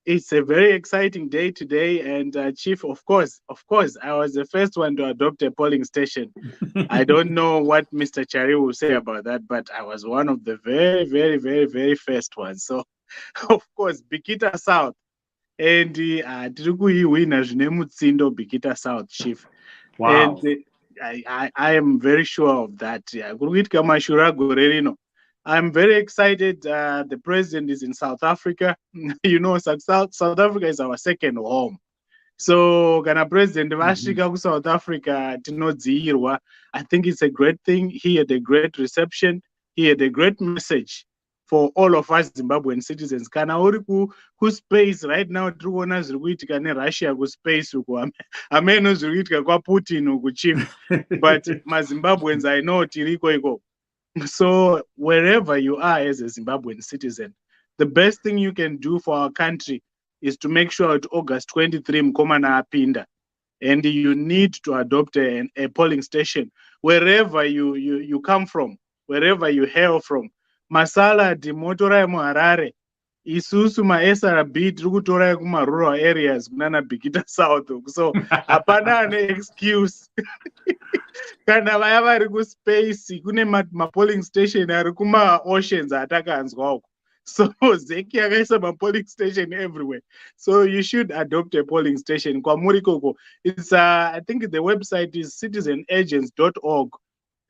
It's a very exciting day today, and Chief, of course, I was the first one to adopt a polling station. I don't know what Mr. Chari will say about that, but I was one of the very, very, very, very first ones. So, of course, Bikita South. And Tirikuiwina Zvinemutsindo Bikita South, Chief. Wow. And I am very sure of that. I'm very excited. The president is in South Africa. You know, South Africa is our second home. So, Ghana President Vashika South Africa, I think it's a great thing. He had a great reception. He had a great message for all of us Zimbabwean citizens. Kana uri ku space right now tikuona zviri kuitika neRussia ku space uku ameno zviri kuitika kwaPutin uku, Chief. But maZimbabweans I know tiriko iko. So wherever you are as a Zimbabwean citizen, the best thing you can do for our country is to make sure at August 23 mkomana apinda, and you need to adopt a polling station wherever you come from, wherever you hail from. Masala dimotora muharare isusu maSRB tiri kutora kuma rural areas kunana Bikita South. So hapana ne excuse. Kana vaya vari ku space kune ma polling station ari kuma oceans atakanzwa uko. So Zeki yakaisa ma polling station everywhere. So you should adopt a polling station kwa muri koko. It's I think the website is citizenagents.org.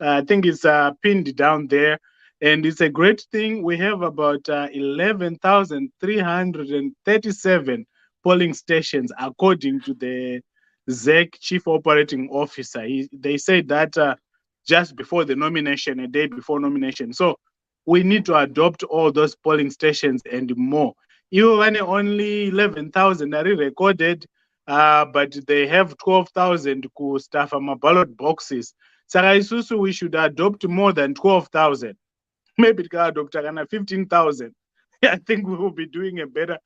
I think it's pinned down there. And it's a great thing. We have about 11,337 polling stations, according to the ZEC Chief Operating Officer. They said that just before the nomination, a day before nomination. So we need to adopt all those polling stations and more. Even only 11,000 are recorded, but they have 12,000 ku staff ballot boxes. So we should adopt more than 12,000. Maybe adopt 15,000. I think we will be doing a better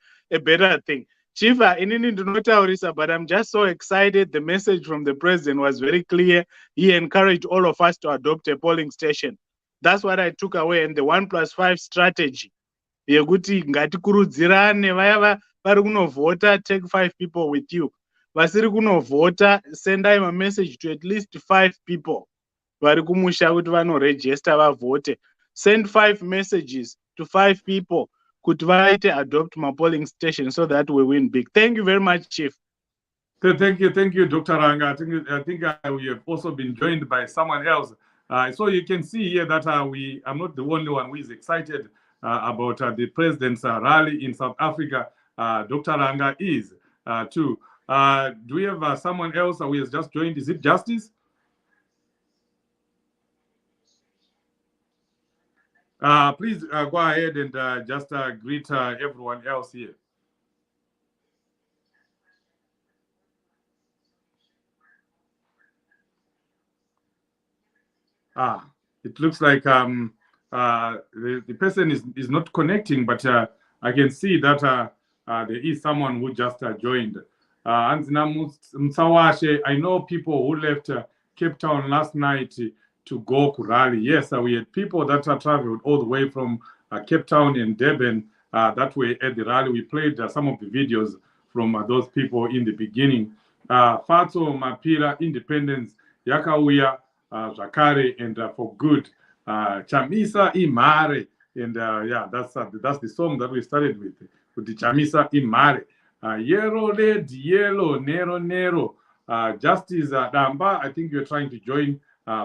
thing. Chief, but I'm just so excited. The message from the president was very clear. He encouraged all of us to adopt a polling station. That's what I took away. And the 1+5 strategy. Yekuti ngatikurudzirane vaya vari kunovhota, take 5 people with you. Vasiri kunovhota, send them a message to at least 5 people. Vari kumusha kuti vanoregister vavote. Send 5 messages to 5 people. Could adopt my polling station so that we win big. Thank you very much, Chief. Thank you, Dr. Ranga. I think we have also been joined by someone else. So you can see here that I'm not the only one who is excited about the president's rally in South Africa. Dr. Ranga is too. Do we have someone else who has just joined? Is it Justice? Please go ahead and just greet everyone else here. It looks like the person is not connecting, but I can see that there is someone who just joined. Anzina Msawashe, I know people who left Cape Town last night to go to rally. Yes, we had people that traveled all the way from Cape Town and Durban that were at the rally. We played some of the videos from those people in the beginning. Fatso Mapira, Independence, Yakauya, Zakare, and for good. Chamisa Imare, and yeah, that's the song that we started with the Chamisa Imare. Yellow, red, yellow, nero, nero. Justice Damba, I think you're trying to join.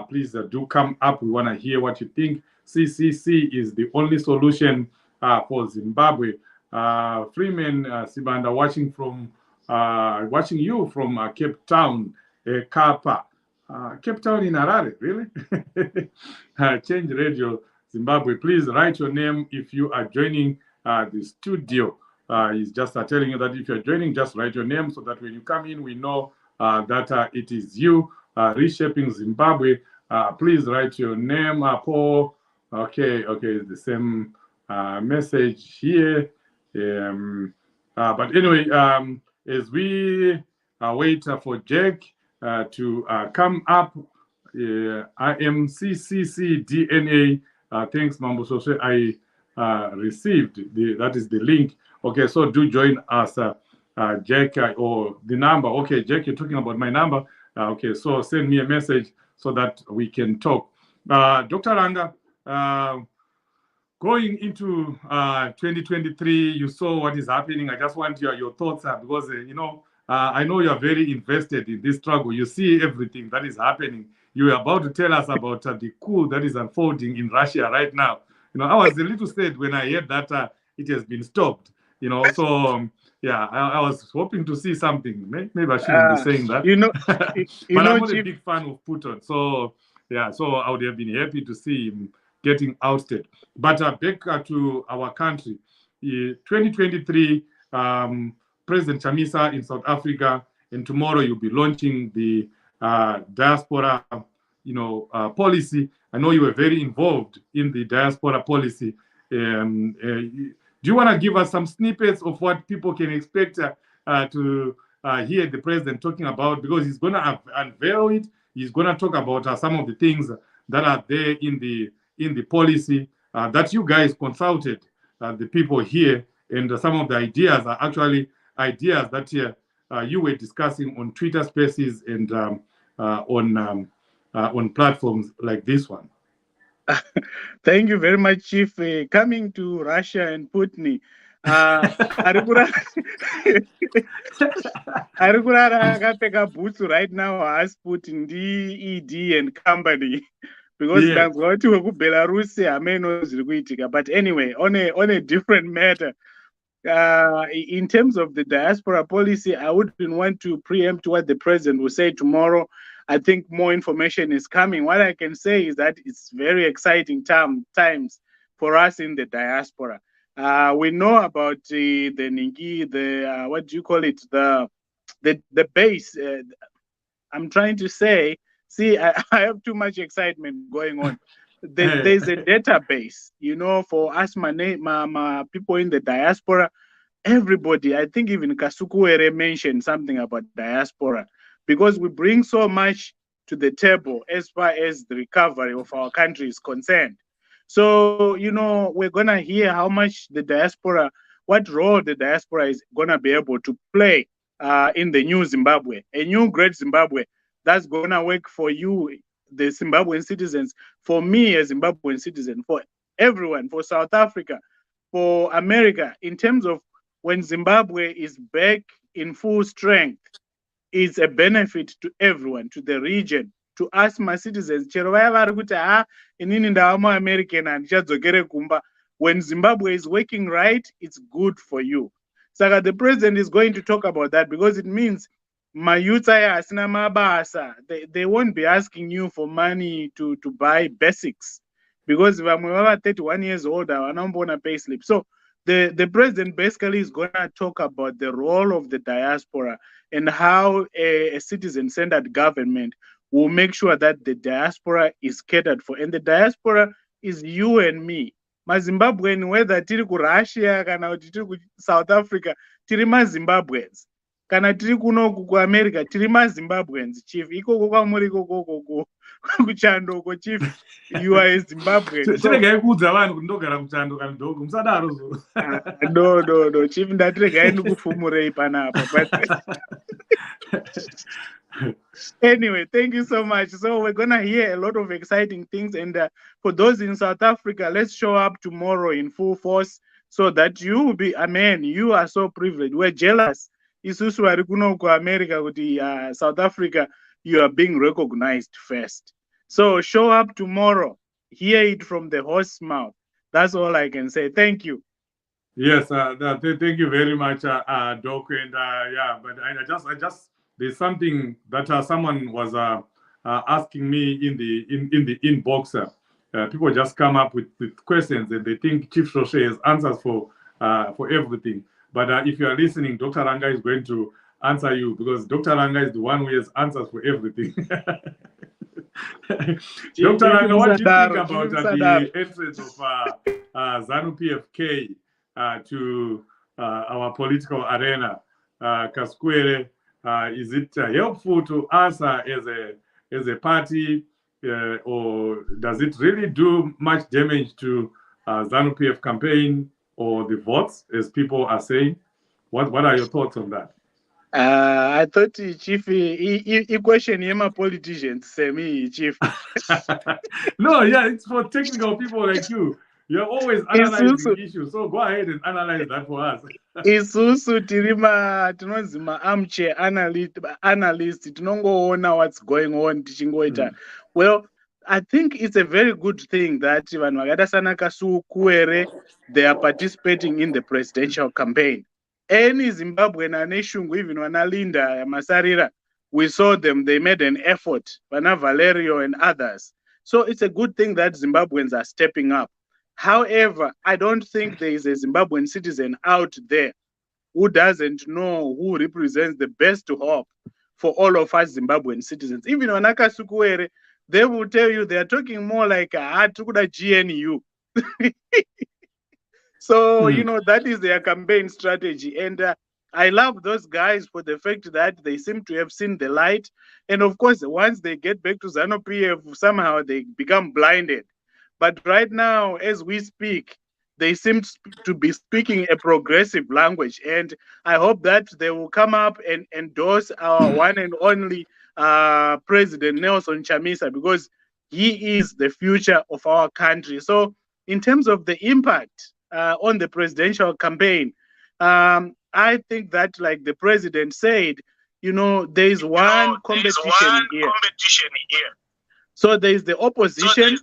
Please do come up. We want to hear what you think. CCC is the only solution for Zimbabwe. Freeman Sibanda watching you from Cape Town, Kapa. Cape Town in Harare, really? Change Radio Zimbabwe. Please write your name if you are joining the studio. He's just telling you that if you're joining, just write your name so that when you come in, we know that it is you. Reshaping Zimbabwe. Please write your name, Paul. Okay, the same message here. But anyway, as we wait for Jack to come up, I am CCC DNA. Thanks, Mambo. So I received that is the link. Okay, so do join us, Jack, or the number. Okay, Jack, you're talking about my number. Okay, so send me a message so that we can talk. Dr. Ranga, going into 2023, you saw what is happening. I just want your thoughts because, I know you are very invested in this struggle. You see everything that is happening. You were about to tell us about the coup that is unfolding in Russia right now. I was a little sad when I heard that it has been stopped. So yeah, I was hoping to see something. Maybe I shouldn't be saying that. But I'm not a big fan of Putin. So yeah, so I would have been happy to see him getting ousted. But back to our country, 2023, President Chamisa in South Africa, and tomorrow you'll be launching the diaspora, policy. I know you were very involved in the diaspora policy. Do you want to give us some snippets of what people can expect to hear the president talking about? Because he's going to unveil it. He's going to talk about some of the things that are there in the policy that you guys consulted the people here, and some of the ideas are actually ideas that you were discussing on Twitter Spaces and on platforms like this one. Thank you very much, Chief. Coming to Russia and Putin, Arikurara akapfeka boots right now as Putin, ED and company, because Yeah. that's what we Belarus but anyway, on a different matter. In terms of the diaspora policy, I wouldn't want to preempt what the president will say tomorrow. I think more information is coming. What I can say is that it's very exciting times for us in the diaspora. We know about the Ningi, the what do you call it? The base. I'm trying to say, see, I have too much excitement going on. There's a database, for us, my people in the diaspora. Everybody, I think even Kasukuere mentioned something about diaspora, because we bring so much to the table as far as the recovery of our country is concerned. So, we're going to hear how much the diaspora, what role the diaspora is going to be able to play in the new Zimbabwe, a new great Zimbabwe that's going to work for you, the Zimbabwean citizens, for me, a Zimbabwean citizen, for everyone, for South Africa, for America, in terms of when Zimbabwe is back in full strength, it's a benefit to everyone, to the region, to us, my citizens. American and when Zimbabwe is working right, it's good for you. So the president is going to talk about that, because it means my youth they won't be asking you for money to buy basics, because if I'm 31 years old, I don't want to pay slip. So the president basically is going to talk about the role of the diaspora and how a citizen-centered government will make sure that the diaspora is catered for. And the diaspora is you and me. Mazimbabwean, whether tiri ku Russia kana tiri ku South Africa, tiri maZimbabweans. Kana tiri kuno ku America, tiri maZimbabweans, chief. Ikoko kwamuri ikoko kuchandoko, chief. You are a Zimbabwean. So, no, chief, ndatirega ndikufumurei panapa. But anyway, thank you so much. So we're gonna hear a lot of exciting things, and for those in South Africa, let's show up tomorrow in full force so that you will be. Amen. You are so privileged. We're jealous. Isusu arikuno ku America with South Africa. You are being recognized first. So show up tomorrow. Hear it from the horse's mouth. That's all I can say. Thank you. Yes, thank you very much, Doc. And yeah, but I just there's something that someone was asking me in the inbox. People just come up with questions and they think Chief Shoshe has answers for everything. But if you are listening, Dr. Ranga is going to answer you, because Dr. Ranga is the one who has answers for everything. Dr. Ranga, what do you think about the entrance of ZANU-PF to our political arena? Kaskwere, is it helpful to us as a party, or does it really do much damage to ZANU-PF campaign or the votes, as people are saying? What are your thoughts on that? I thought, Chief, he question my politicians, say me, Chief. No, yeah, it's for technical people like you. You're always analyzing issues, so go ahead and analyze that for us. Isusu tirima tinozima armchair analyst tinongoona what's going on tichingoita. Well, I think it's a very good thing that vanhu vakaita sana Kasukuere, they are participating in the presidential campaign. Any Zimbabwean ane shungu, even Wanalinda Masarira, we saw them, they made an effort, Vana Valerio and others. So it's a good thing that Zimbabweans are stepping up. However, I don't think there is a Zimbabwean citizen out there who doesn't know who represents the best hope for all of us Zimbabwean citizens. Even on Akasukuere, they will tell you they are talking more like a GNU. So, that is their campaign strategy. And I love those guys for the fact that they seem to have seen the light. And of course, once they get back to ZANU-PF, somehow they become blinded. But right now, as we speak, they seem to be speaking a progressive language. And I hope that they will come up and endorse our one and only President Nelson Chamisa, because he is the future of our country. So in terms of the impact on the presidential campaign, I think that, like the president said, there is one competition here. So there is the opposition,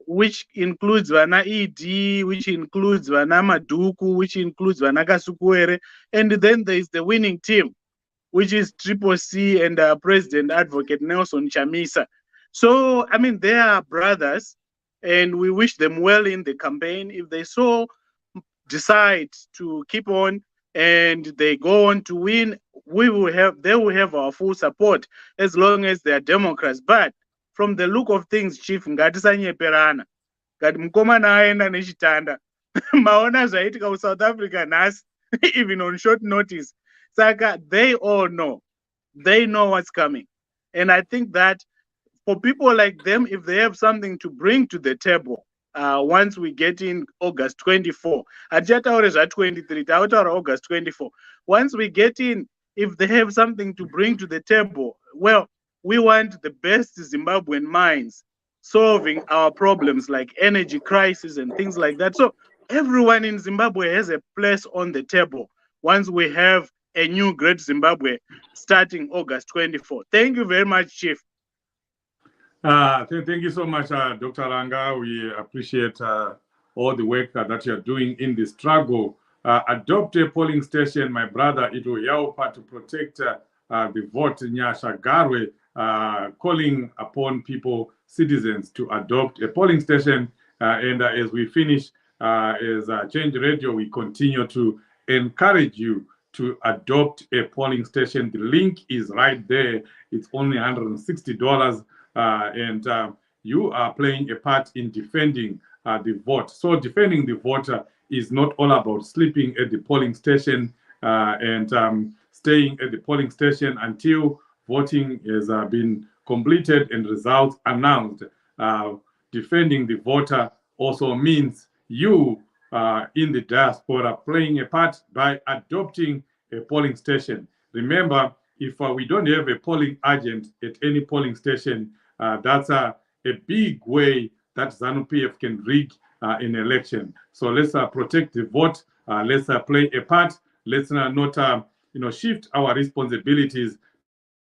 which includes Vana ED, which includes Vana Maduku, which includes Vana Kasukuere, and then there is the winning team, which is Triple C and President Advocate Nelson Chamisa. So, I mean, they are brothers, and we wish them well in the campaign. If they so decide to keep on and they go on to win, they will have our full support as long as they are Democrats. But from the look of things, Chief, ngatisanyeperana. Ngati mukomana aenda nechitanda. Maona zvaitika South Africa nhasi, even on short notice. Saka, they all know. They know what's coming. And I think that for people like them, if they have something to bring to the table, once we get in August 24, Ajata 23, August 24. Once we get in, if they have something to bring to the table, well, we want the best Zimbabwean minds solving our problems like energy crisis and things like that. So everyone in Zimbabwe has a place on the table once we have a new great Zimbabwe starting August 24. Thank you very much, Chief. Thank you so much, Dr. Langa. We appreciate all the work that you're doing in the struggle. Adopt a polling station, my brother. It will help to protect the vote. Nyasha Garwe calling upon people, citizens, to adopt a polling station. And as we finish, as Change Radio, we continue to encourage you to adopt a polling station. The link is right there. It's only $160. And you are playing a part in defending the vote. So defending the voter is not all about sleeping at the polling station and staying at the polling station until voting has been completed and results announced. Defending the voter also means you in the diaspora playing a part by adopting a polling station. Remember, if we don't have a polling agent at any polling station, that's a big way that ZANU-PF can rig an election. So let's protect the vote. Let's play a part. Let's not shift our responsibilities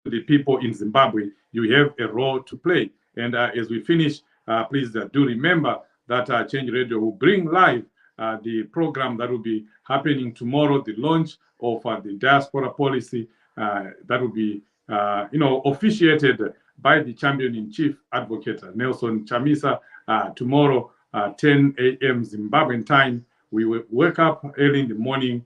to the people in Zimbabwe. You have a role to play. And as we finish, please do remember that Change Radio will bring live the program that will be happening tomorrow, the launch of the Diaspora Policy that will be officiated by the Champion-in-Chief Advocate Nelson Chamisa tomorrow, 10 a.m. Zimbabwean time. We will wake up early in the morning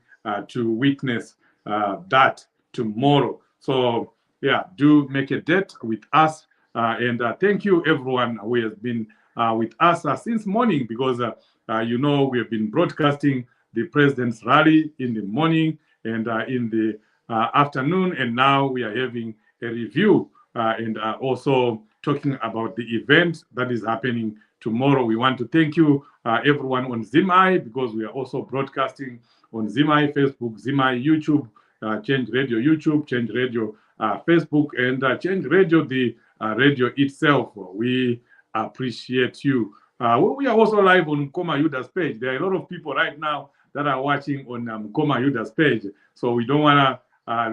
to witness that tomorrow. So, yeah, do make a date with us. And thank you, everyone who has been with us since morning, because, we have been broadcasting the President's rally in the morning and in the afternoon. And now we are having a review and also talking about the event that is happening tomorrow. We want to thank you, everyone on Zimai, because we are also broadcasting on Zimai, Facebook, Zimai, YouTube, Change Radio, YouTube, Change Radio, Facebook, and Change Radio, the radio itself. We appreciate you. We are also live on Mkoma Yuda's page. There are a lot of people right now that are watching on Mkoma Yuda's page, so we don't want to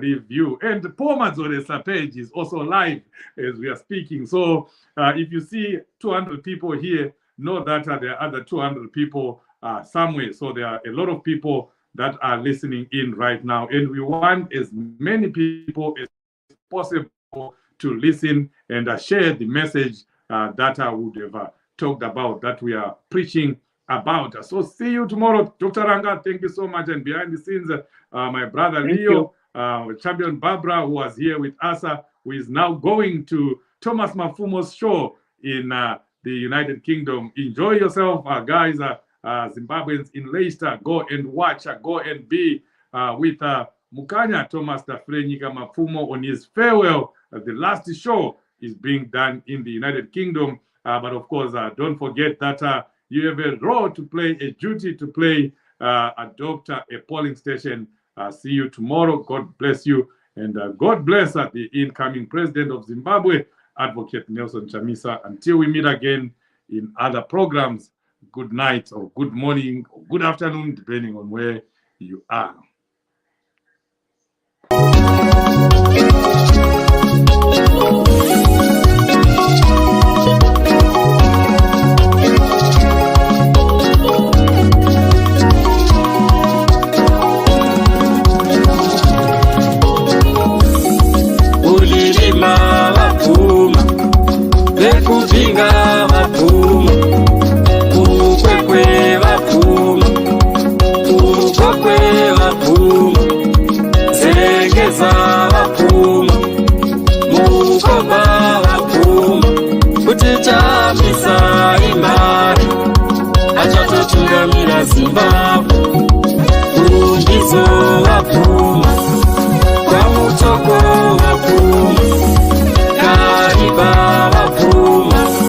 leave you. And Paul Mazzore's page is also live as we are speaking. So if you see 200 people here, know that there are other 200 people somewhere. So there are a lot of people that are listening in right now. And we want as many people as possible to listen and share the message that I would have talked about, that we are preaching about. So see you tomorrow. Dr. Ranga, thank you so much. And behind the scenes, my brother Leo, Champion Barbara, who was here with us, who is now going to Thomas Mafumo's show in the United Kingdom. Enjoy yourself, guys, Zimbabweans in Leicester. Go and watch, go and be with Mukanya Thomas Tafrenyika Mafumo on his farewell. The last show is being done in the United Kingdom. But of course, don't forget that you have a role to play, a duty to play, adopt a polling station. See you tomorrow. God bless you. And God bless the incoming president of Zimbabwe, Advocate Nelson Chamisa. Until we meet again in other programs, good night or good morning or good afternoon, depending on where you are. Chamisa imari achatotungamira Zimbabwe. Ungizo wapfuma